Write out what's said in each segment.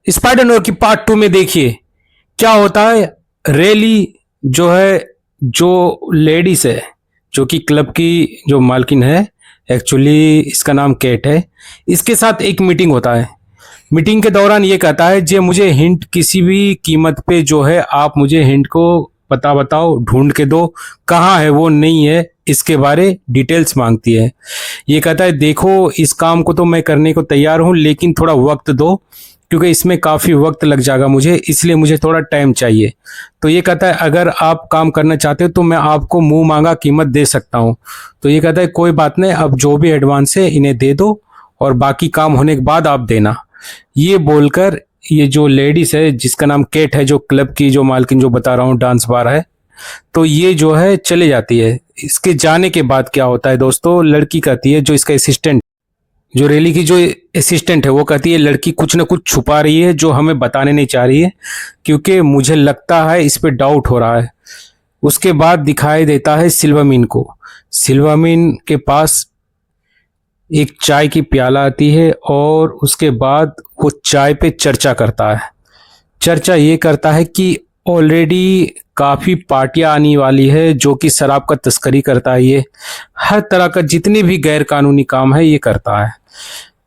Spider की part 2 में देखिए क्या होता है। रेली जो है, जो लेडीज है, जो कि क्लब की जो मालकिन है, एक्चुअली इसका नाम केट है, इसके साथ एक मीटिंग होता है। मीटिंग के दौरान ये कहता है जे मुझे हिंट किसी भी कीमत पे जो है आप मुझे हिंट को बताओ, ढूंढ के दो, कहाँ है वो नहीं है, इसके बारे डिटेल्स मांगती है। ये कहता है देखो इस काम को तो मैं करने को तैयार हूँ लेकिन थोड़ा वक्त दो, क्योंकि इसमें काफ़ी वक्त लग जाएगा मुझे, इसलिए मुझे थोड़ा टाइम चाहिए। तो ये कहता है अगर आप काम करना चाहते हो तो मैं आपको मुंह मांगा कीमत दे सकता हूँ। तो ये कहता है कोई बात नहीं, अब जो भी एडवांस है इन्हें दे दो और बाकी काम होने के बाद आप देना। ये बोलकर ये जो लेडीज है जिसका नाम केट है, जो क्लब की जो मालकिन जो बता रहा हूँ डांस बार है, तो ये जो है चले जाती है। इसके जाने के बाद क्या होता है दोस्तों, लड़की कहती है, जो इसका असिस्टेंट, जो रेली की जो असिस्टेंट है, वो कहती है लड़की कुछ ना कुछ छुपा रही है जो हमें बताने नहीं चाह रही है, क्योंकि मुझे लगता है इस पे डाउट हो रहा है। उसके बाद दिखाई देता है सिल्वामीन को। सिल्वामीन के पास एक चाय की प्याला आती है और उसके बाद वो चाय पे चर्चा करता है। चर्चा ये करता है कि ऑलरेडी काफ़ी पार्टियां आने वाली है, जो कि शराब का तस्करी करता है, ये हर तरह का जितने भी गैर कानूनी काम है ये करता है।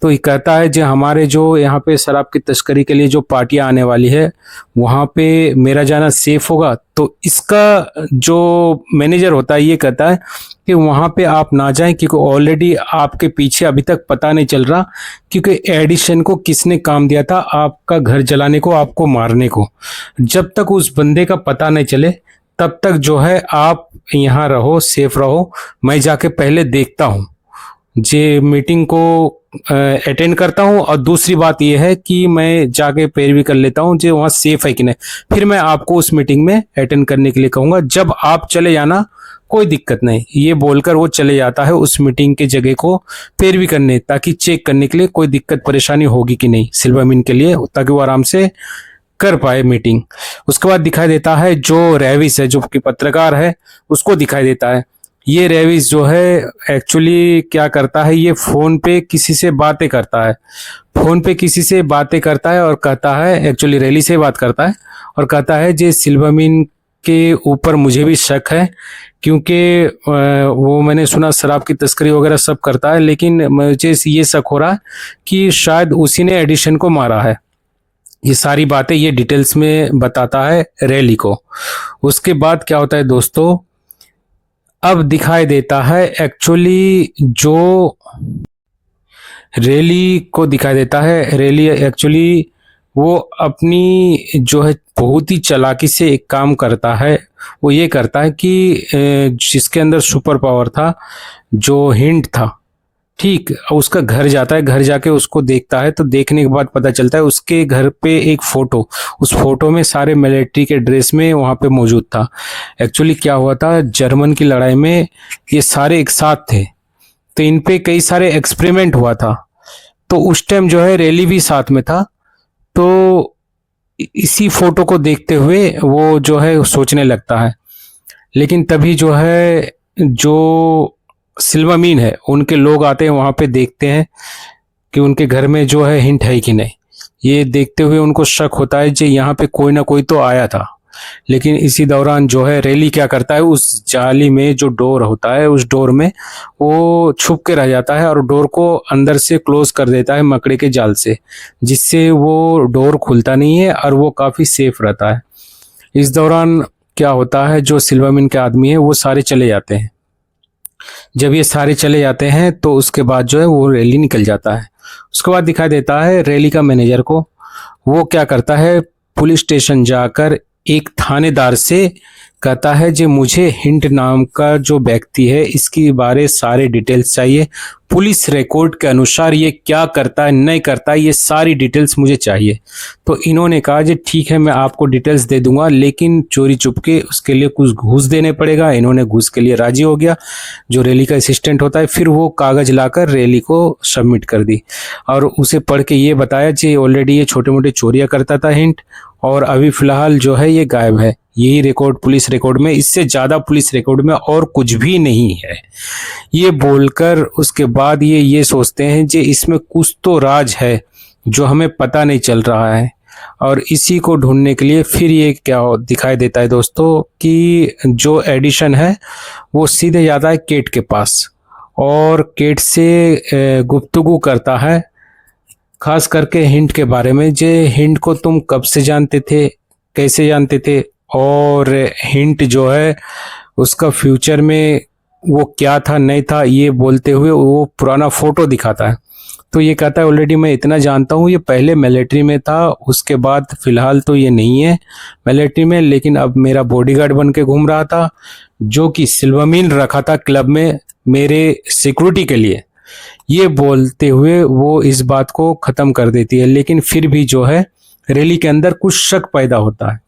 तो ये कहता है जो हमारे जो यहाँ पे शराब की तस्करी के लिए जो पार्टियां आने वाली है वहाँ पे मेरा जाना सेफ होगा। तो इसका जो मैनेजर होता है ये कहता है कि वहाँ पे आप ना जाएं, क्योंकि ऑलरेडी आपके पीछे अभी तक पता नहीं चल रहा, क्योंकि एडिशन को किसने काम दिया था आपका घर जलाने को, आपको मारने को। जब तक उस बंदे का पता नहीं चले तब तक जो है आप यहाँ रहो, सेफ रहो, मैं जाके पहले देखता हूँ, जे मीटिंग को अटेंड करता हूँ, और दूसरी बात यह है कि मैं जाके पैरवी कर लेता हूँ जो वहाँ सेफ है कि नहीं, फिर मैं आपको उस मीटिंग में अटेंड करने के लिए कहूँगा, जब आप चले जाना कोई दिक्कत नहीं। ये बोलकर वो चले जाता है उस मीटिंग के जगह को पैरवी करने, ताकि चेक करने के लिए कोई दिक्कत परेशानी होगी कि नहीं सिल्वामीन के लिए, ताकि वो आराम से कर पाए मीटिंग। उसके बाद दिखाई देता है जो रेविस है, जो कि पत्रकार है, उसको दिखाई देता है। ये रेविस जो है एक्चुअली क्या करता है, ये फोन पे किसी से बातें करता है, फोन पे किसी से बातें करता है और कहता है, एक्चुअली रेली से बात करता है और कहता है जे सिल्वामीन के ऊपर मुझे भी शक है, क्योंकि वो मैंने सुना शराब की तस्करी वगैरह सब करता है, लेकिन मुझे ये शक हो रहा है कि शायद उसी ने एडिशन को मारा है। ये सारी बातें ये डिटेल्स में बताता है रेली को। उसके बाद क्या होता है दोस्तों, अब दिखाई देता है एक्चुअली जो रेली को दिखाई देता है, रेली एक्चुअली वो अपनी जो है बहुत ही चालाकी से एक काम करता है। वो ये करता है कि जिसके अंदर सुपर पावर था, जो हिंट था, ठीक, उसका घर जाता है, घर जाके उसको देखता है, तो देखने के बाद पता चलता है उसके घर पे एक फोटो, उस फोटो में सारे मिलिट्री के ड्रेस में वहाँ पे मौजूद था। एक्चुअली क्या हुआ था, जर्मन की लड़ाई में ये सारे एक साथ थे, तो इन पे कई सारे एक्सपेरिमेंट हुआ था, तो उस टाइम जो है रेली भी साथ में था। तो इसी फोटो को देखते हुए वो जो है सोचने लगता है, लेकिन तभी जो है जो सिल्वामीन है उनके लोग आते हैं वहां पे, देखते हैं कि उनके घर में जो है हिंट है कि नहीं। ये देखते हुए उनको शक होता है कि यहाँ पे कोई ना कोई तो आया था। लेकिन इसी दौरान जो है रेली क्या करता है, उस जाली में जो डोर होता है उस डोर में वो छुप के रह जाता है और डोर को अंदर से क्लोज कर देता है मकड़े के जाल से, जिससे वो डोर खुलता नहीं है और वो काफ़ी सेफ रहता है। इस दौरान क्या होता है, जो सिल्वामीन के आदमी है वो सारे चले जाते हैं। जब ये सारे चले जाते हैं तो उसके बाद जो है वो रेली निकल जाता है। उसके बाद दिखाई देता है रेली का मैनेजर को, वो क्या करता है, पुलिस स्टेशन जाकर एक थानेदार से कहता है जी मुझे हिंट नाम का जो व्यक्ति है इसके बारे सारे डिटेल्स चाहिए, पुलिस रिकॉर्ड के अनुसार ये क्या करता है नहीं करता है ये सारी डिटेल्स मुझे चाहिए। तो इन्होंने कहा जी ठीक है मैं आपको डिटेल्स दे दूंगा, लेकिन चोरी चुपके उसके लिए कुछ घूस देने पड़ेगा। इन्होंने घूस के लिए राजी हो गया, जो रेली का असिस्टेंट होता है, फिर वो कागज लाकर रेली को सबमिट कर दी और उसे पढ़ के ये बताया जी ऑलरेडी ये छोटे मोटे चोरियां करता था हिंट, और अभी फिलहाल जो है ये गायब है। यही रिकॉर्ड पुलिस रिकॉर्ड में, इससे ज़्यादा पुलिस रिकॉर्ड में और कुछ भी नहीं है। ये बोलकर उसके बाद ये सोचते हैं कि इसमें कुछ तो राज है जो हमें पता नहीं चल रहा है। और इसी को ढूंढने के लिए फिर ये क्या दिखाई देता है दोस्तों कि जो एडिशन है वो सीधे जाता है केट के पास और केट से गुफ्तगू करता है, खास करके हिंट के बारे में। जे हिंट को तुम कब से जानते थे, कैसे जानते थे, और हिंट जो है उसका फ्यूचर में वो क्या था नहीं था, ये बोलते हुए वो पुराना फोटो दिखाता है। तो ये कहता है ऑलरेडी मैं इतना जानता हूँ, ये पहले मिलिट्री में था, उसके बाद फिलहाल तो ये नहीं है मिलिट्री में, लेकिन अब मेरा बॉडीगार्ड बन के घूम रहा था, जो कि सिल्वमीन रखा था क्लब में मेरे सिक्योरिटी के लिए। ये बोलते हुए वो इस बात को खत्म कर देती है, लेकिन फिर भी जो है रेली के अंदर कुछ शक पैदा होता है।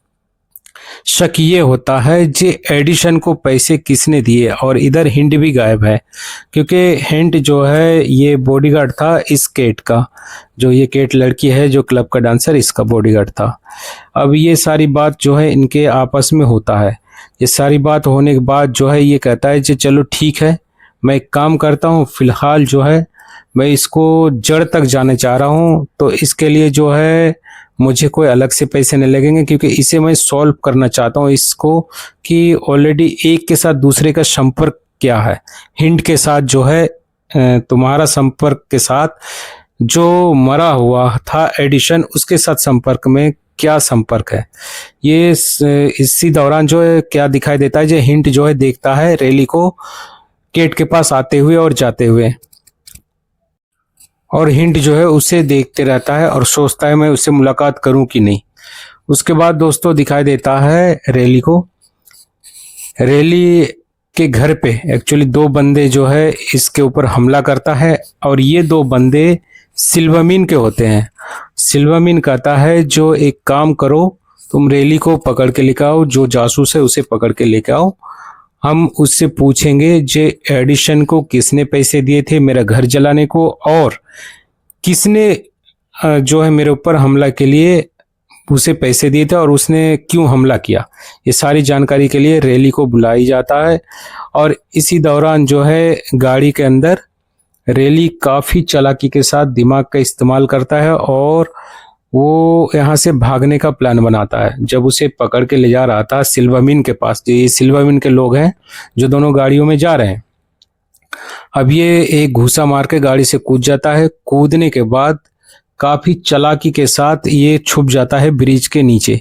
शक ये होता है जे एडिशन को पैसे किसने दिए, और इधर हिंट भी गायब है, क्योंकि हिंट जो है ये बॉडीगार्ड था इस केट का, जो ये केट लड़की है जो क्लब का डांसर, इसका बॉडीगार्ड था। अब ये सारी बात जो है इनके आपस में होता है। ये सारी बात होने के बाद जो है ये कहता है कि चलो ठीक है, मैं एक काम करता हूँ, फिलहाल जो है मैं इसको जड़ तक जाने चाह रहा हूँ, तो इसके लिए जो है मुझे कोई अलग से पैसे नहीं लगेंगे, क्योंकि इसे मैं सॉल्व करना चाहता हूँ इसको, कि ऑलरेडी एक के साथ दूसरे का संपर्क क्या है। हिंट के साथ जो है तुम्हारा संपर्क के साथ जो मरा हुआ था एडिशन, उसके साथ संपर्क में क्या संपर्क है। ये इसी दौरान जो है क्या दिखाई देता है, जो हिंट जो है देखता है रेली को केट के पास आते हुए और जाते हुए, और हिंट जो है उसे देखते रहता है और सोचता है मैं उससे मुलाकात करूं कि नहीं। उसके बाद दोस्तों दिखाई देता है रेली को, रेली के घर पे एक्चुअली दो बंदे जो है इसके ऊपर हमला करता है, और ये दो बंदे सिल्वमीन के होते हैं। सिल्वमीन कहता है जो एक काम करो, तुम रेली को पकड़ के लेके आओ, जो जासूस है उसे पकड़ के लेके आओ, हम उससे पूछेंगे जे एडिशन को किसने पैसे दिए थे मेरा घर जलाने को, और किसने जो है मेरे ऊपर हमला के लिए उसे पैसे दिए थे और उसने क्यों हमला किया। ये सारी जानकारी के लिए रेली को बुलाई जाता है, और इसी दौरान जो है गाड़ी के अंदर रेली काफ़ी चालाकी के साथ दिमाग का इस्तेमाल करता है और वो यहाँ से भागने का प्लान बनाता है। जब उसे पकड़ के ले जा रहा था सिल्वमीन के पास, जो ये सिल्वमीन के लोग हैं जो दोनों गाड़ियों में जा रहे हैं, अब ये एक घूसा मार के गाड़ी से कूद जाता है। कूदने के बाद काफ़ी चालाकी के साथ ये छुप जाता है ब्रिज के नीचे,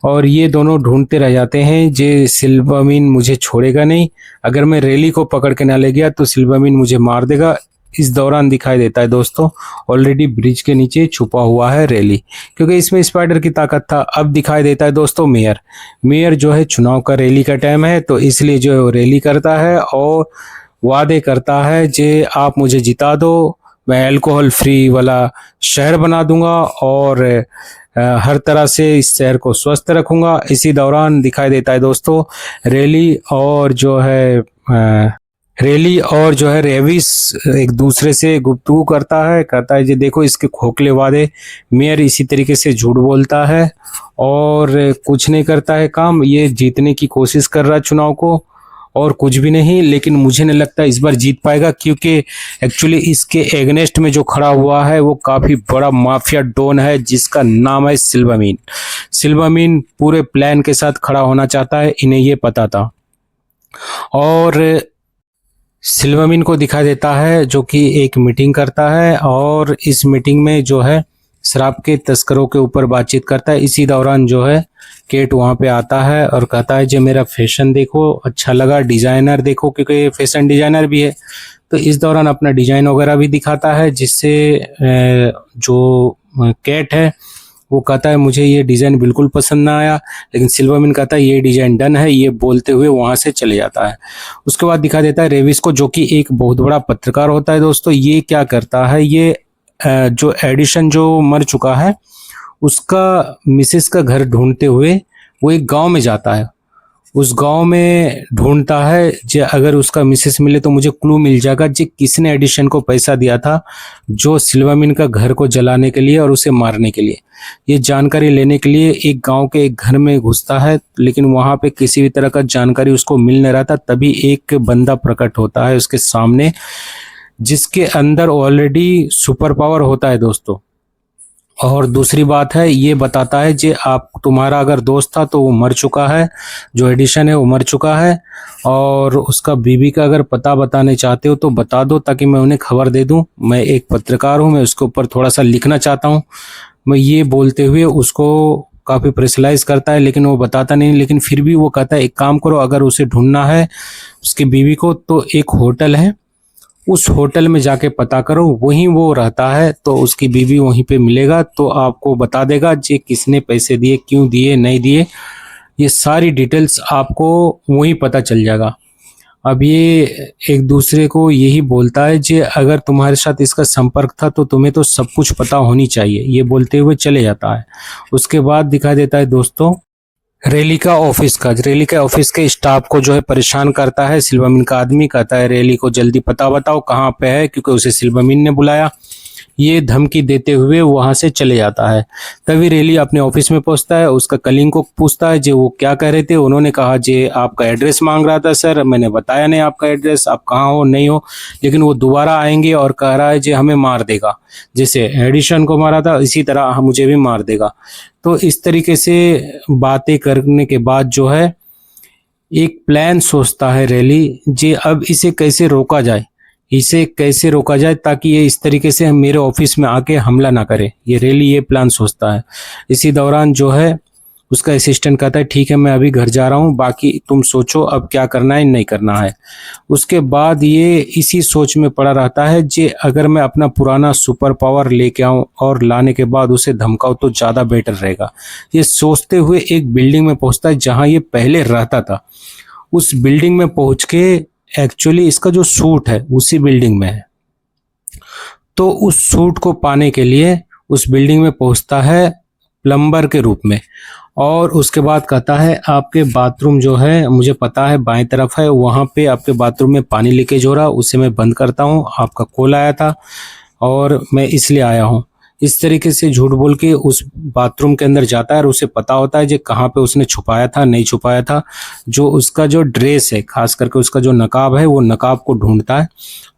और ये दोनों ढूंढते रह जाते हैं जे सिल्वमीन मुझे छोड़ेगा नहीं, अगर मैं रेली को पकड़ के ना ले गया तो सिल्वमीन मुझे मार देगा। इस दौरान दिखाई देता है दोस्तों ऑलरेडी ब्रिज के नीचे छुपा हुआ है रेली, क्योंकि इसमें स्पाइडर की ताकत था। अब दिखाई देता है दोस्तों मेयर, मेयर जो है चुनाव का रैली का टाइम है, तो इसलिए जो है वो रैली करता है और वादे करता है जे आप मुझे जिता दो, मैं अल्कोहल फ्री वाला शहर बना दूंगा और हर तरह से इस शहर को स्वस्थ रखूंगा। इसी दौरान दिखाई देता है दोस्तों रेली और जो है रेविस एक दूसरे से गुफ्तगू करता है, कहता है जी देखो इसके खोखले वादे, मेयर इसी तरीके से झूठ बोलता है और कुछ नहीं करता है काम, ये जीतने की कोशिश कर रहा है चुनाव को और कुछ भी नहीं। लेकिन मुझे नहीं लगता इस बार जीत पाएगा, क्योंकि एक्चुअली इसके एगनेस्ट में जो खड़ा हुआ है वो काफ़ी बड़ा माफिया डॉन है जिसका नाम है सिल्वमीन। सिल्वमीन पूरे प्लान के साथ खड़ा होना चाहता है, इन्हें ये पता था, और सिल्वमीन को दिखाई देता है जो कि एक मीटिंग करता है और इस मीटिंग में जो है शराब के तस्करों के ऊपर बातचीत करता है। इसी दौरान जो है केट वहाँ पे आता है और कहता है जो मेरा फैशन देखो अच्छा लगा, डिजाइनर देखो, क्योंकि ये फैशन डिजाइनर भी है। तो इस दौरान अपना डिजाइन वगैरह भी दिखाता है, जिससे जो केट है वो कहता है मुझे ये डिज़ाइन बिल्कुल पसंद ना आया, लेकिन सिल्वमीन कहता है ये डिज़ाइन डन है, ये बोलते हुए वहाँ से चले जाता है। उसके बाद दिखा देता है रेविस को, जो कि एक बहुत बड़ा पत्रकार होता है दोस्तों। ये क्या करता है, ये जो एडिशन जो मर चुका है उसका मिसेस का घर ढूंढते हुए वो एक गांव में जाता है। उस गांव में ढूंढता है जे अगर उसका मिसेस मिले तो मुझे क्लू मिल जाएगा जे किसने एडिशन को पैसा दिया था जो सिल्वमीन का घर को जलाने के लिए और उसे मारने के लिए। ये जानकारी लेने के लिए एक गांव के एक घर में घुसता है, लेकिन वहां पे किसी भी तरह का जानकारी उसको मिल नहीं रहा था। तभी एक बंदा प्रकट होता है उसके सामने, जिसके अंदर ऑलरेडी सुपर पावर होता है दोस्तों। और दूसरी बात है, ये बताता है जे आप तुम्हारा अगर दोस्त था तो वो मर चुका है, जो एडिशन है वो मर चुका है। और उसका बीवी का अगर पता बताने चाहते हो तो बता दो, ताकि मैं उन्हें खबर दे दूं। मैं एक पत्रकार हूं, मैं उसके ऊपर थोड़ा सा लिखना चाहता हूं। मैं ये बोलते हुए उसको काफ़ी प्रेशराइज करता है, लेकिन वो बताता नहीं। लेकिन फिर भी वो कहता है एक काम करो, अगर उसे ढूंढना है उसकी बीवी को, तो एक होटल है, उस होटल में जाके पता करो, वहीं वो रहता है, तो उसकी बीवी वहीं पे मिलेगा, तो आपको बता देगा जे किसने पैसे दिए, क्यों दिए, नहीं दिए, ये सारी डिटेल्स आपको वहीं पता चल जाएगा। अब ये एक दूसरे को यही बोलता है जे अगर तुम्हारे साथ इसका संपर्क था तो तुम्हें तो सब कुछ पता होनी चाहिए, ये बोलते हुए चले जाता है। उसके बाद दिखाई देता है दोस्तों रैली का ऑफिस के स्टाफ को जो है परेशान करता है सिल्वामिन का आदमी। कहता है रैली को जल्दी पता बताओ कहाँ पे है, क्योंकि उसे सिल्वामिन ने बुलाया। ये धमकी देते हुए वहां से चले जाता है। तभी रैली अपने ऑफिस में पहुंचता है, उसका कलीग को पूछता है जे वो क्या कह रहे थे। उन्होंने कहा जे आपका एड्रेस मांग रहा था सर, मैंने बताया नहीं आपका एड्रेस, आप कहाँ हो नहीं हो। लेकिन वो दोबारा आएंगे और कह रहा है जे हमें मार देगा, जैसे एडिशन को मारा था इसी तरह मुझे भी मार देगा। तो इस तरीके से बातें करने के बाद जो है एक प्लान सोचता है रैली, जे अब इसे कैसे रोका जाए ताकि ये इस तरीके से मेरे ऑफिस में आके हमला ना करे। ये रैली ये प्लान सोचता है। इसी दौरान जो है उसका असिस्टेंट कहता है ठीक है मैं अभी घर जा रहा हूँ, बाकी तुम सोचो अब क्या करना है नहीं करना है। उसके बाद ये इसी सोच में पड़ा रहता है जे अगर मैं अपना पुराना सुपर पावर लेके आऊं और लाने के बाद उसे धमकाऊं तो ज़्यादा बेटर रहेगा। ये सोचते हुए एक बिल्डिंग में पहुंचता है जहां ये पहले रहता था। उस बिल्डिंग में पहुंच के एक्चुअली इसका जो सूट है उसी बिल्डिंग में है, तो उस सूट को पाने के लिए उस बिल्डिंग में पहुंचता है प्लम्बर के रूप में। और उसके बाद कहता है आपके बाथरूम जो है मुझे पता है बाएं तरफ है, वहाँ पे आपके बाथरूम में पानी लीकेज हो रहा, उसे मैं बंद करता हूँ, आपका कॉल आया था और मैं इसलिए आया हूँ। इस तरीके से झूठ बोल के उस बाथरूम के अंदर जाता है और उसे पता होता है जो कहाँ पे उसने छुपाया था नहीं छुपाया था। जो उसका जो ड्रेस है, खास करके उसका जो नकाब है, वो नकाब को ढूंढता है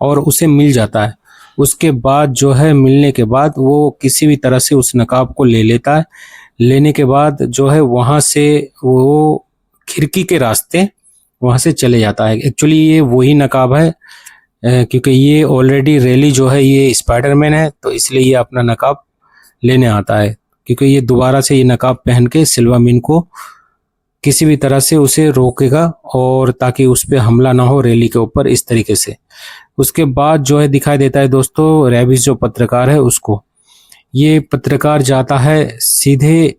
और उसे मिल जाता है। उसके बाद जो है मिलने के बाद वो किसी भी तरह से उस नकाब को ले लेता है। लेने के बाद जो है वहाँ से वो खिड़की के रास्ते वहाँ से चले जाता है। एक्चुअली ये वही नकाब है, क्योंकि ये ऑलरेडी रैली जो है ये स्पाइडरमैन है, तो इसलिए ये अपना नकाब लेने आता है, क्योंकि ये दोबारा से ये नकाब पहन के सिल्वामिन को किसी भी तरह से उसे रोकेगा और ताकि उस पर हमला ना हो रैली के ऊपर, इस तरीके से। उसके बाद जो है दिखाई देता है दोस्तों रेबिस जो पत्रकार है उसको। ये पत्रकार जाता है सीधे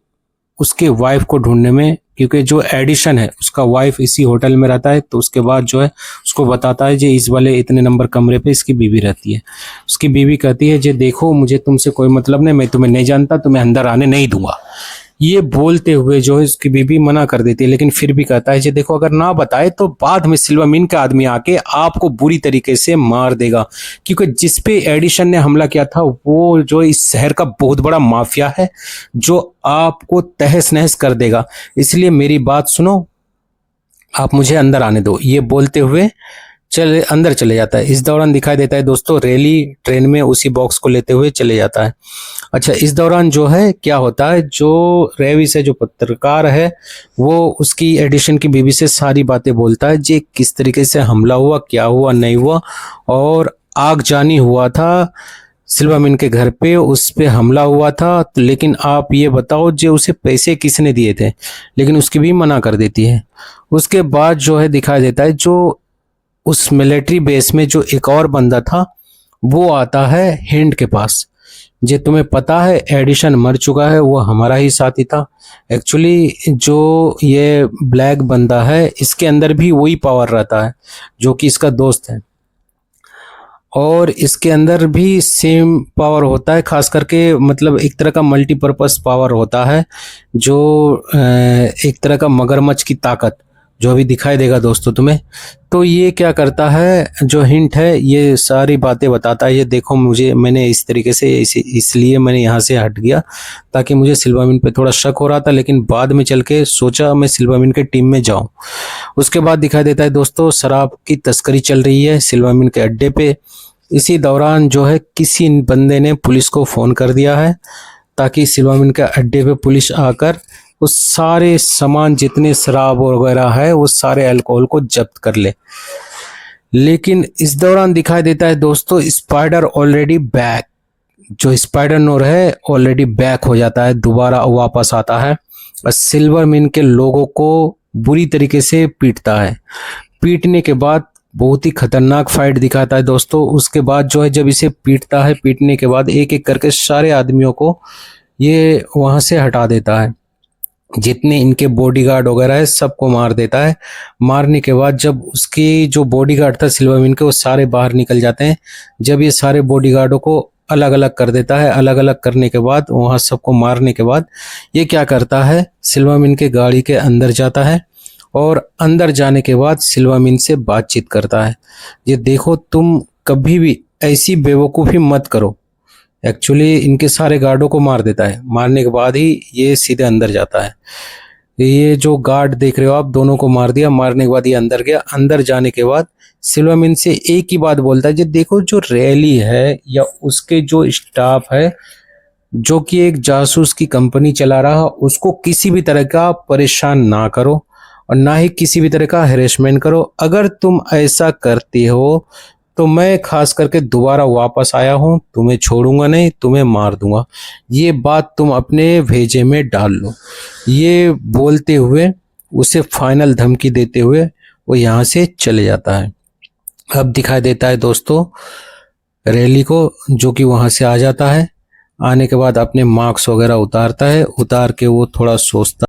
उसके वाइफ को ढूंढने में, क्योंकि जो एडिशन है उसका वाइफ इसी होटल में रहता है। तो उसके बाद जो है उसको बताता है जे इस वाले इतने नंबर कमरे पे इसकी बीवी रहती है। उसकी बीवी कहती है जे देखो मुझे तुमसे कोई मतलब नहीं, मैं तुम्हें नहीं जानता, तुम्हें अंदर आने नहीं दूंगा। ये बोलते हुए जो है उसकी बीवी मना कर देती है, लेकिन फिर भी कहता है जे देखो अगर ना बताए तो बाद में सिल्वामिन का आदमी आके आपको बुरी तरीके से मार देगा, क्योंकि जिस पे एडिशन ने हमला किया था वो जो इस शहर का बहुत बड़ा माफिया है जो आपको तहस नहस कर देगा। इसलिए मेरी बात सुनो, आप मुझे अंदर आने दो। ये बोलते हुए अंदर चले जाता है। इस दौरान दिखाई देता है दोस्तों रैली ट्रेन में उसी बॉक्स को लेते हुए चले जाता है। अच्छा, इस दौरान जो है क्या होता है, जो रेविस है जो पत्रकार है वो उसकी एडिशन की बीवी से सारी बातें बोलता है, जे किस तरीके से हमला हुआ, क्या हुआ नहीं हुआ, और आगजनी हुआ था सिल्वामिन के घर पे, उस पे हमला हुआ था। तो लेकिन आप ये बताओ जे उसे पैसे किसने दिए थे, लेकिन उसकी भी मना कर देती है। उसके बाद जो है दिखाई देता है जो उस मिलिट्री बेस में जो एक और बंदा था वो आता है हिंड के पास। जे तुम्हें पता है एडिशन मर चुका है, वो हमारा ही साथी था। एक्चुअली जो ये ब्लैक बंदा है इसके अंदर भी वही पावर रहता है जो कि इसका दोस्त है, और इसके अंदर भी सेम पावर होता है, खास करके मतलब एक तरह का मल्टीपर्पस पावर होता है, जो एक तरह का मगरमच्छ की ताकत जो अभी दिखाई देगा दोस्तों तुम्हें। तो ये क्या करता है, जो हिंट है ये सारी बातें बताता है। ये देखो मुझे मैंने इस तरीके से इसलिए मैंने यहाँ से हट गया ताकि मुझे सिल्वामिन पे थोड़ा शक हो रहा था, लेकिन बाद में चल के सोचा मैं सिल्वामिन के टीम में जाऊं। उसके बाद दिखाई देता है दोस्तों शराब की तस्करी चल रही है सिल्वामिन के अड्डे पे। इसी दौरान जो है किसी बंदे ने पुलिस को फ़ोन कर दिया है, ताकि सिल्वामिन के अड्डे पे पुलिस आकर वो सारे सामान जितने शराब वगैरह है वो सारे अल्कोहल को जब्त कर ले। लेकिन इस दौरान दिखाई देता है दोस्तों स्पाइडर ऑलरेडी बैक, जो स्पाइडर नोर है ऑलरेडी बैक हो जाता है, दोबारा वापस आता है और सिल्वरमैन के लोगों को बुरी तरीके से पीटता है। पीटने के बाद बहुत ही खतरनाक फाइट दिखाता है दोस्तों। उसके बाद जो है जब इसे पीटता है, पीटने के बाद एक एक करके सारे आदमियों को ये वहां से हटा देता है, जितने इनके बॉडीगार्ड वगैरह है सबको मार देता है। मारने के बाद जब उसकी जो बॉडीगार्ड था सिल्वरमैन के वो सारे बाहर निकल जाते हैं। जब ये सारे बॉडीगार्डों को अलग अलग कर देता है, अलग अलग करने के बाद वहां सबको मारने के बाद ये क्या करता है, सिल्वरमैन के गाड़ी के अंदर जाता है और अंदर जाने के बाद सिल्वरमैन से बातचीत करता है। ये देखो तुम कभी भी ऐसी बेवकूफ़ी मत करो। एक्चुअली इनके सारे गार्डों को मार देता है, मारने के बाद ही ये सीधे अंदर जाता है। ये जो गार्ड देख रहे हो आप, दोनों को मार दिया, मारने के बाद ये अंदर गया। अंदर जाने के बाद सिल्वरमैन से एक ही बात बोलता है, जो देखो जो रैली है या उसके जो स्टाफ है जो कि एक जासूस की कंपनी चला रहा, उसको किसी भी तरह का परेशान ना करो और ना ही किसी भी तरह का हैरेसमेंट करो। अगर तुम ऐसा करते हो तो मैं खास करके दोबारा वापस आया हूं, तुम्हें छोड़ूंगा नहीं, तुम्हें मार दूंगा। ये बात तुम अपने भेजे में डाल लो। ये बोलते हुए उसे फाइनल धमकी देते हुए वो यहाँ से चले जाता है। अब दिखाई देता है दोस्तों रैली को, जो कि वहां से आ जाता है। आने के बाद अपने मार्क्स वगैरह उतारता है, उतार के वो थोड़ा सोचता